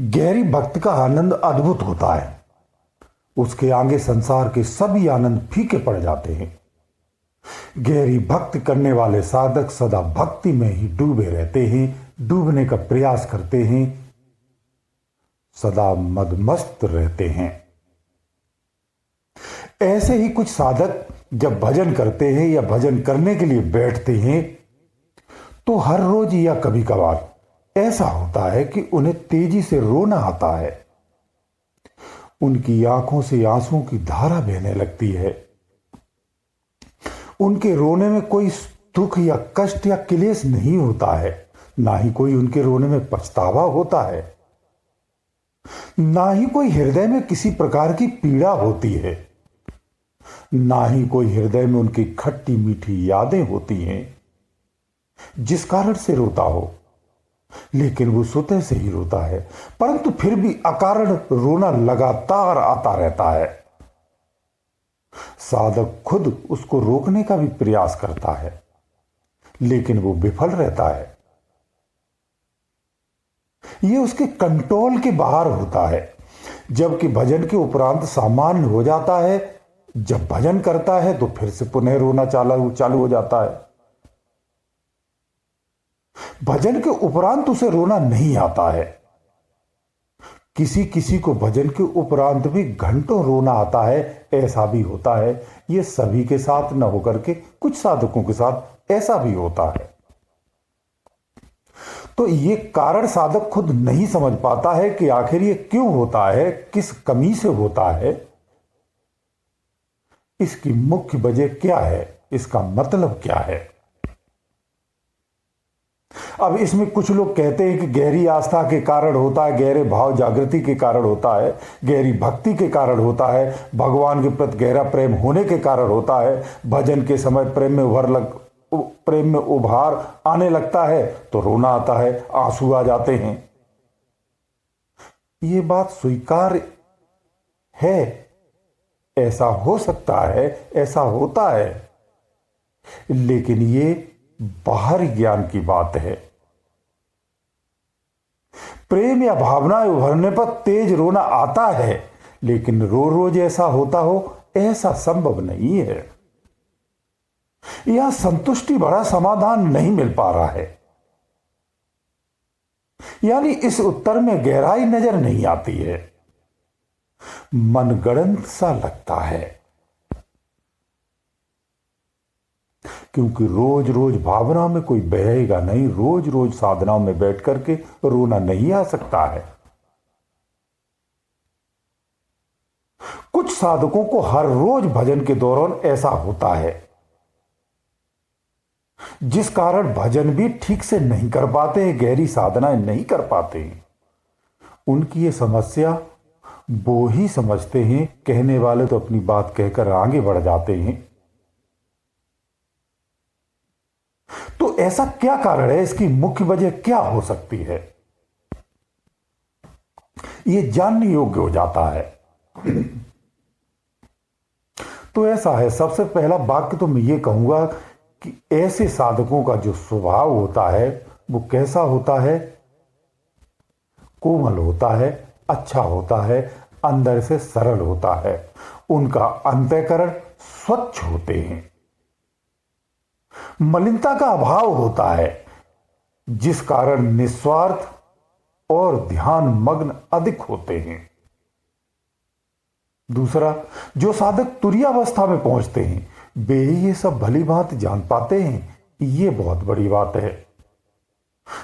गहरी भक्ति का आनंद अद्भुत होता है। उसके आगे संसार के सभी आनंद फीके पड़ जाते हैं। गहरी भक्ति करने वाले साधक सदा भक्ति में ही डूबे रहते हैं, डूबने का प्रयास करते हैं, सदा मदमस्त रहते हैं। ऐसे ही कुछ साधक जब भजन करते हैं या भजन करने के लिए बैठते हैं तो हर रोज या कभी कभार ऐसा होता है कि उन्हें तेजी से रोना आता है। उनकी आंखों से आंसुओं की धारा बहने लगती है। उनके रोने में कोई दुख या कष्ट या क्लेश नहीं होता है, ना ही कोई उनके रोने में पछतावा होता है, ना ही कोई हृदय में किसी प्रकार की पीड़ा होती है, ना ही कोई हृदय में उनकी खट्टी मीठी यादें होती हैं जिस कारण से रोता हो। लेकिन वो स्वतः से ही रोता है, परंतु फिर भी अकारण रोना लगातार आता रहता है। साधक खुद उसको रोकने का भी प्रयास करता है, लेकिन वो विफल रहता है। ये उसके कंट्रोल के बाहर होता है। जबकि भजन के उपरांत सामान्य हो जाता है, जब भजन करता है तो फिर से पुनः रोना चालू हो जाता है। भजन के उपरांत उसे रोना नहीं आता है। किसी किसी को भजन के उपरांत भी घंटों रोना आता है, ऐसा भी होता है। यह सभी के साथ न होकर के कुछ साधकों के साथ ऐसा भी होता है। तो ये कारण साधक खुद नहीं समझ पाता है कि आखिर ये क्यों होता है, किस कमी से होता है, इसकी मुख्य वजह क्या है, इसका मतलब क्या है। अब इसमें कुछ लोग कहते हैं कि गहरी आस्था के कारण होता है, गहरे भाव जागृति के कारण होता है, गहरी भक्ति के कारण होता है, भगवान के प्रति गहरा प्रेम होने के कारण होता है, भजन के समय प्रेम में उभार आने लगता है तो रोना आता है, आंसू आ जाते हैं। ये बात स्वीकार्य है, ऐसा हो सकता है, ऐसा होता है, लेकिन ये बाहरी ज्ञान की बात है। प्रेम या भावनाएं उभरने पर तेज रोना आता है, लेकिन रोज ऐसा होता हो ऐसा संभव नहीं है। यह संतुष्टि भरा समाधान नहीं मिल पा रहा है, यानी इस उत्तर में गहराई नजर नहीं आती है, मनगढ़ंत सा लगता है। क्योंकि रोज रोज भावना में कोई बहेगा नहीं, रोज रोज साधनाओं में बैठ करके रोना नहीं आ सकता है। कुछ साधकों को हर रोज भजन के दौरान ऐसा होता है, जिस कारण भजन भी ठीक से नहीं कर पाते हैं, गहरी साधनाएं नहीं कर पाते हैं। उनकी ये समस्या वो ही समझते हैं, कहने वाले तो अपनी बात कहकर आगे बढ़ जाते हैं। तो ऐसा क्या कारण है, इसकी मुख्य वजह क्या हो सकती है, यह जानने योग्य हो जाता है। तो ऐसा है, सबसे पहला वाक्य तो मैं ये कहूंगा कि ऐसे साधकों का जो स्वभाव होता है वो कैसा होता है, कोमल होता है, अच्छा होता है, अंदर से सरल होता है। उनका अंतःकरण स्वच्छ होते हैं, मलिनता का अभाव होता है, जिस कारण निस्वार्थ और ध्यान मग्न अधिक होते हैं। दूसरा, जो साधक तुरीयावस्था में पहुंचते हैं वे ये सब भली भांति जान पाते हैं, ये बहुत बड़ी बात है।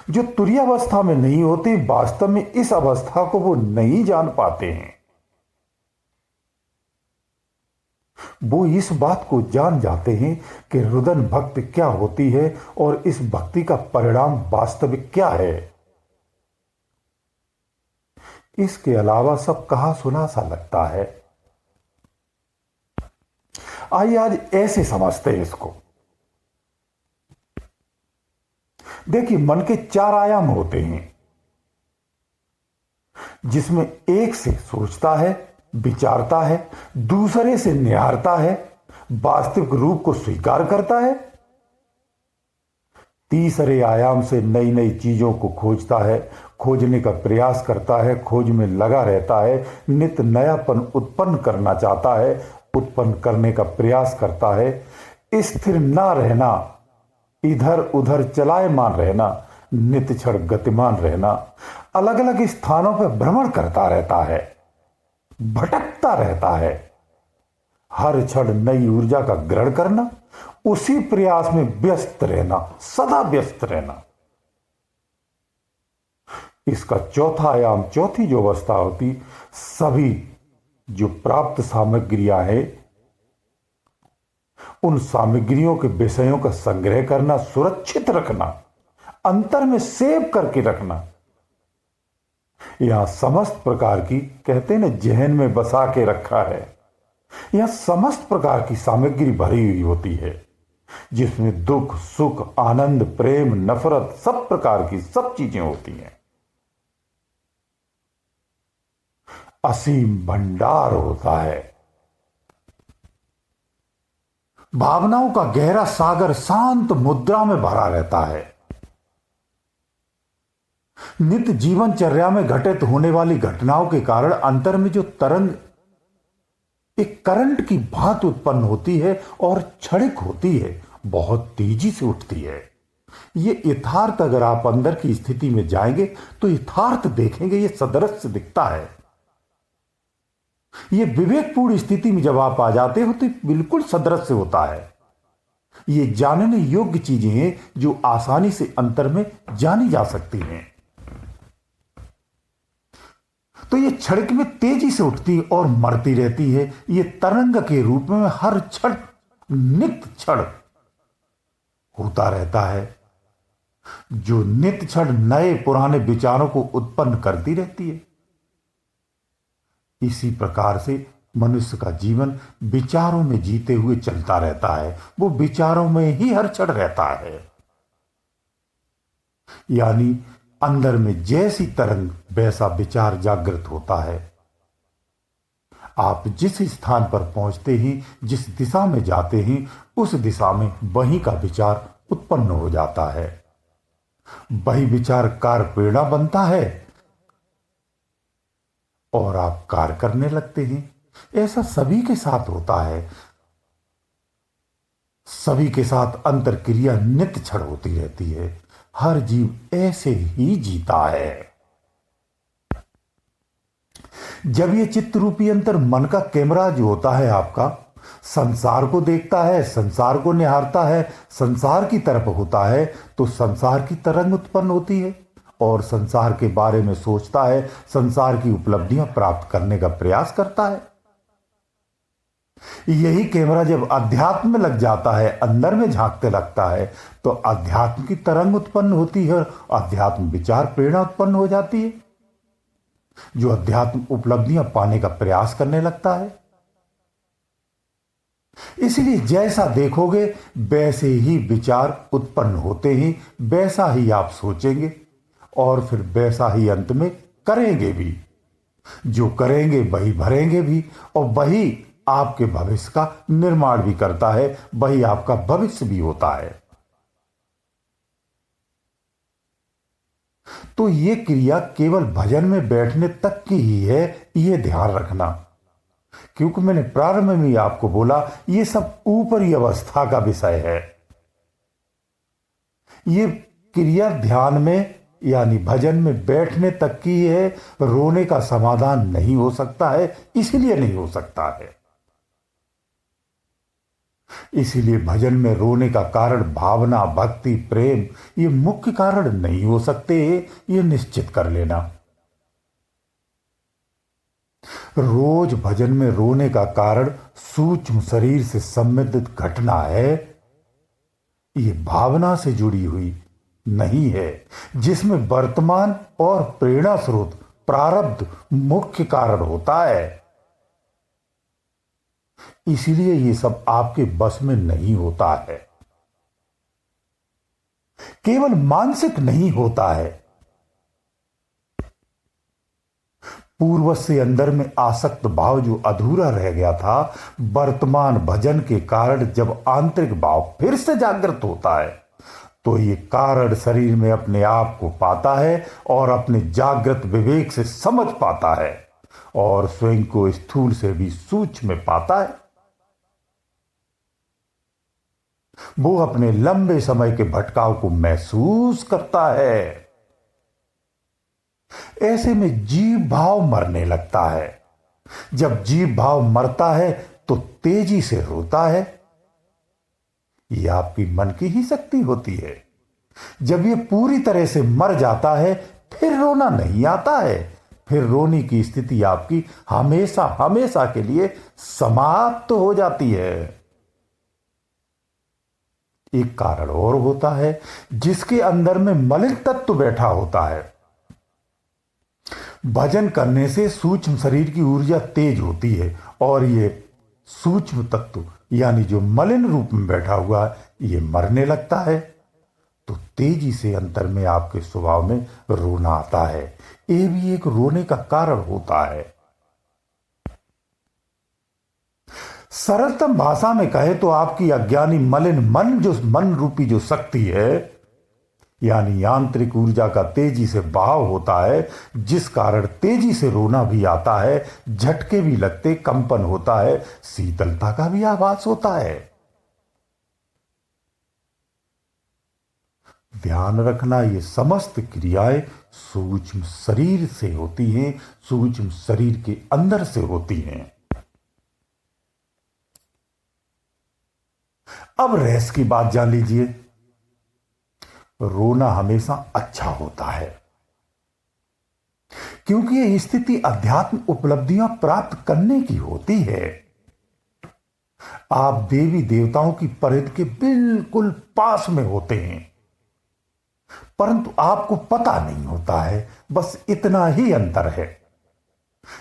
जो तुरीयावस्था में नहीं होते वास्तव में इस अवस्था को वो नहीं जान पाते हैं। वो इस बात को जान जाते हैं कि रुदन भक्ति क्या होती है और इस भक्ति का परिणाम वास्तविक क्या है। इसके अलावा सब कहा सुना सा लगता है। आइए आज ऐसे समझते हैं इसको। देखिए, मन के 4 आयाम होते हैं, जिसमें एक से सोचता है, विचारता है, दूसरे से निहारता है, वास्तविक रूप को स्वीकार करता है, तीसरे आयाम से नई नई चीजों को खोजता है, खोजने का प्रयास करता है, खोज में लगा रहता है, नित नयापन उत्पन्न करना चाहता है, उत्पन्न करने का प्रयास करता है, स्थिर ना रहना, इधर उधर चलायमान रहना, नित क्षण गतिमान रहना, अलग अलग स्थानों पर भ्रमण करता रहता है, भटकता रहता है, हर क्षण नई ऊर्जा का ग्रहण करना, उसी प्रयास में व्यस्त रहना, सदा व्यस्त रहना। इसका चौथा आयाम, चौथी जो अवस्था होती, सभी जो प्राप्त सामग्रियां हैं उन सामग्रियों के विषयों का संग्रह करना, सुरक्षित रखना, अंतर में सेव करके रखना। यहां समस्त प्रकार की, कहते हैं ना, जहन में बसा के रखा है। यहां समस्त प्रकार की सामग्री भरी हुई होती है, जिसमें दुख सुख आनंद प्रेम नफरत सब प्रकार की सब चीजें होती हैं। असीम भंडार होता है। भावनाओं का गहरा सागर शांत मुद्रा में भरा रहता है। नित्य जीवनचर्या में घटित होने वाली घटनाओं के कारण अंतर में जो तरंग एक करंट की भांत उत्पन्न होती है और क्षणिक होती है, बहुत तेजी से उठती है। ये यथार्थ, अगर आप अंदर की स्थिति में जाएंगे तो यथार्थ देखेंगे, ये सदृश्य दिखता है। ये विवेकपूर्ण स्थिति में जब आप आ जाते हो तो बिल्कुल सदृश्य होता है। ये जानने योग्य चीजें हैं जो आसानी से अंतर में जानी जा सकती हैं। तो ये क्षणिक में तेजी से उठती और मरती रहती है। ये तरंग के रूप में हर क्षण नित्य क्षण होता रहता है, जो नित्य क्षण नए पुराने विचारों को उत्पन्न करती रहती है। इसी प्रकार से मनुष्य का जीवन विचारों में जीते हुए चलता रहता है। वो विचारों में ही हर क्षण रहता है। यानी अंदर में जैसी तरंग वैसा विचार जागृत होता है। आप जिस स्थान पर पहुंचते ही, जिस दिशा में जाते हैं, उस दिशा में वहीं का विचार उत्पन्न हो जाता है। वही विचार कार्य प्रेरणा बनता है और आप कार्य करने लगते हैं। ऐसा सभी के साथ होता है। सभी के साथ अंतर क्रिया नित्य क्षण होती रहती है। हर जीव ऐसे ही जीता है। जब ये चित्त रूपी अंतर मन का कैमरा जो होता है आपका, संसार को देखता है, संसार को निहारता है, संसार की तरफ होता है, तो संसार की तरंग उत्पन्न होती है और संसार के बारे में सोचता है, संसार की उपलब्धियां प्राप्त करने का प्रयास करता है। यही कैमरा जब अध्यात्म में लग जाता है, अंदर में झांकते लगता है, तो अध्यात्म की तरंग उत्पन्न होती है, अध्यात्म विचार प्रेरणा उत्पन्न हो जाती है, जो अध्यात्म उपलब्धियां पाने का प्रयास करने लगता है। इसलिए जैसा देखोगे वैसे ही विचार उत्पन्न होते ही, वैसा ही आप सोचेंगे और फिर वैसा ही अंत में करेंगे भी। जो करेंगे वही भरेंगे भी, और वही आपके भविष्य का निर्माण भी करता है, वही आपका भविष्य भी होता है। तो ये क्रिया केवल भजन में बैठने तक की ही है, ये ध्यान रखना। क्योंकि मैंने प्रारंभ में ही आपको बोला, ये सब ऊपरी अवस्था का विषय है। ये क्रिया ध्यान में यानी भजन में बैठने तक की है। रोने का समाधान नहीं हो सकता है, इसलिए नहीं हो सकता है। इसीलिए भजन में रोने का कारण भावना भक्ति प्रेम ये मुख्य कारण नहीं हो सकते, ये निश्चित कर लेना। रोज भजन में रोने का कारण सूक्ष्म शरीर से संबंधित घटना है, ये भावना से जुड़ी हुई नहीं है, जिसमें वर्तमान और प्रेरणा स्रोत प्रारब्ध मुख्य कारण होता है। इसलिए ये सब आपके बस में नहीं होता है। केवल मानसिक नहीं होता है, पूर्व से अंदर में आसक्त भाव जो अधूरा रह गया था, वर्तमान भजन के कारण जब आंतरिक भाव फिर से जागृत होता है, तो ये कारण शरीर में अपने आप को पाता है और अपने जागृत विवेक से समझ पाता है और स्वयं को स्थूल से भी सूक्ष्म में पाता है। वो अपने लंबे समय के भटकाव को महसूस करता है। ऐसे में जीव भाव मरने लगता है। जब जीव भाव मरता है तो तेजी से रोता है। यह आपकी मन की ही शक्ति होती है। जब यह पूरी तरह से मर जाता है फिर रोना नहीं आता है। फिर रोने की स्थिति आपकी हमेशा हमेशा के लिए समाप्त हो जाती है। एक कारण और होता है जिसके अंदर में मलिन तत्व बैठा होता है। भजन करने से सूक्ष्म शरीर की ऊर्जा तेज होती है और ये सूक्ष्म तत्व यानी जो मलिन रूप में बैठा हुआ है ये मरने लगता है। तो तेजी से अंतर में आपके स्वभाव में रोना आता है। ये भी एक रोने का कारण होता है। सरलतम भाषा में कहे तो आपकी अज्ञानी मलिन मन रूपी जो शक्ति है यानी आंतरिक ऊर्जा का तेजी से बहाव होता है, जिस कारण तेजी से रोना भी आता है, झटके भी लगते, कंपन होता है, शीतलता का भी आभास होता है। ध्यान रखना ये समस्त क्रियाएं सूक्ष्म शरीर से होती हैं, सूक्ष्म शरीर के अंदर से होती हैं। अब रहस्य की बात जान लीजिए। रोना हमेशा अच्छा होता है क्योंकि यह स्थिति अध्यात्म उपलब्धियां प्राप्त करने की होती है। आप देवी देवताओं की परिधि के बिल्कुल पास में होते हैं परंतु आपको पता नहीं होता है। बस इतना ही अंतर है।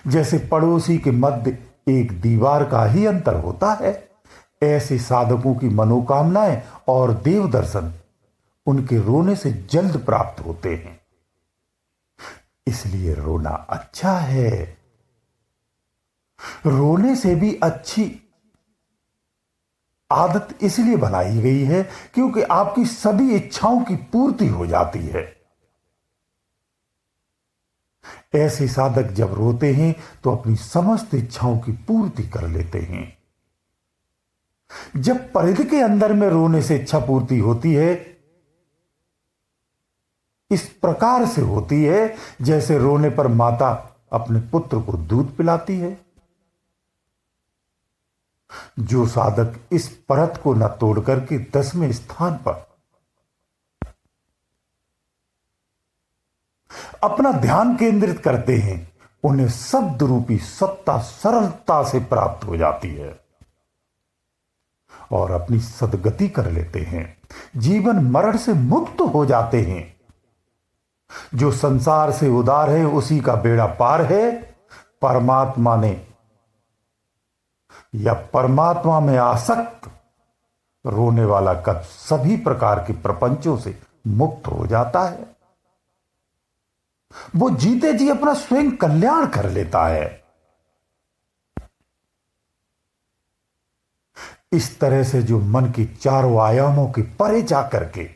जैसे पड़ोसी के मध्य एक दीवार का ही अंतर होता है, ऐसे साधकों की मनोकामनाएं और देव दर्शन उनके रोने से जल्द प्राप्त होते हैं। इसलिए रोना अच्छा है। रोने से भी अच्छी आदत इसलिए बनाई गई है क्योंकि आपकी सभी इच्छाओं की पूर्ति हो जाती है। ऐसे साधक जब रोते हैं तो अपनी समस्त इच्छाओं की पूर्ति कर लेते हैं। जब परिधि के अंदर में रोने से इच्छा पूर्ति होती है, इस प्रकार से होती है जैसे रोने पर माता अपने पुत्र को दूध पिलाती है। जो साधक इस परत को न तोड़ करके 10वें स्थान पर अपना ध्यान केंद्रित करते हैं, उन्हें शब्द रूपी सत्ता सरलता से प्राप्त हो जाती है और अपनी सदगति कर लेते हैं। जीवन मरण से मुक्त हो जाते हैं। जो संसार से उदार है उसी का बेड़ा पार है। परमात्मा ने या परमात्मा में आसक्त रोने वाला कब सभी प्रकार के प्रपंचों से मुक्त हो जाता है। वो जीते जी अपना स्वयं कल्याण कर लेता है। इस तरह से जो मन की चारों आयामों के परे जाकर के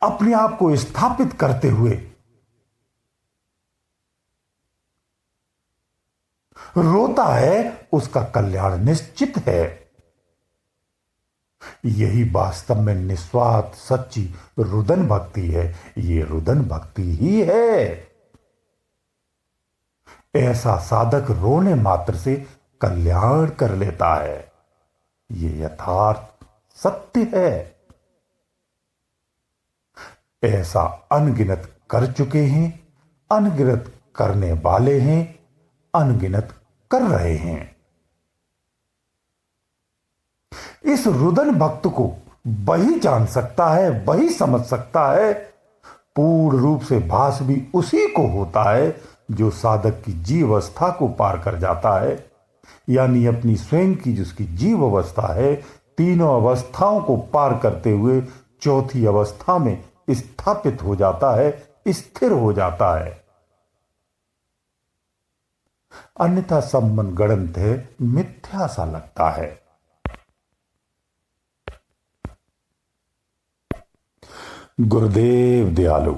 अपने आप को स्थापित करते हुए रोता है, उसका कल्याण निश्चित है। यही वास्तव में निस्वार्थ सच्ची रुदन भक्ति है। ये रुदन भक्ति ही है। ऐसा साधक रोने मात्र से कल्याण कर लेता है। ये यथार्थ सत्य है। ऐसा अनगिनत कर चुके हैं, अनगिनत करने वाले हैं, अनगिनत कर रहे हैं। इस रुदन भक्त को वही जान सकता है, वही समझ सकता है। पूर्ण रूप से भास भी उसी को होता है जो साधक की जीव अवस्था को पार कर जाता है, यानी अपनी स्वयं की जिसकी जीव अवस्था है, तीनों अवस्थाओं को पार करते हुए चौथी अवस्था में स्थापित हो जाता है, स्थिर हो जाता है। अन्यथा सब मन गढ़ंत है, मिथ्या सा लगता है। गुरुदेव दयालु।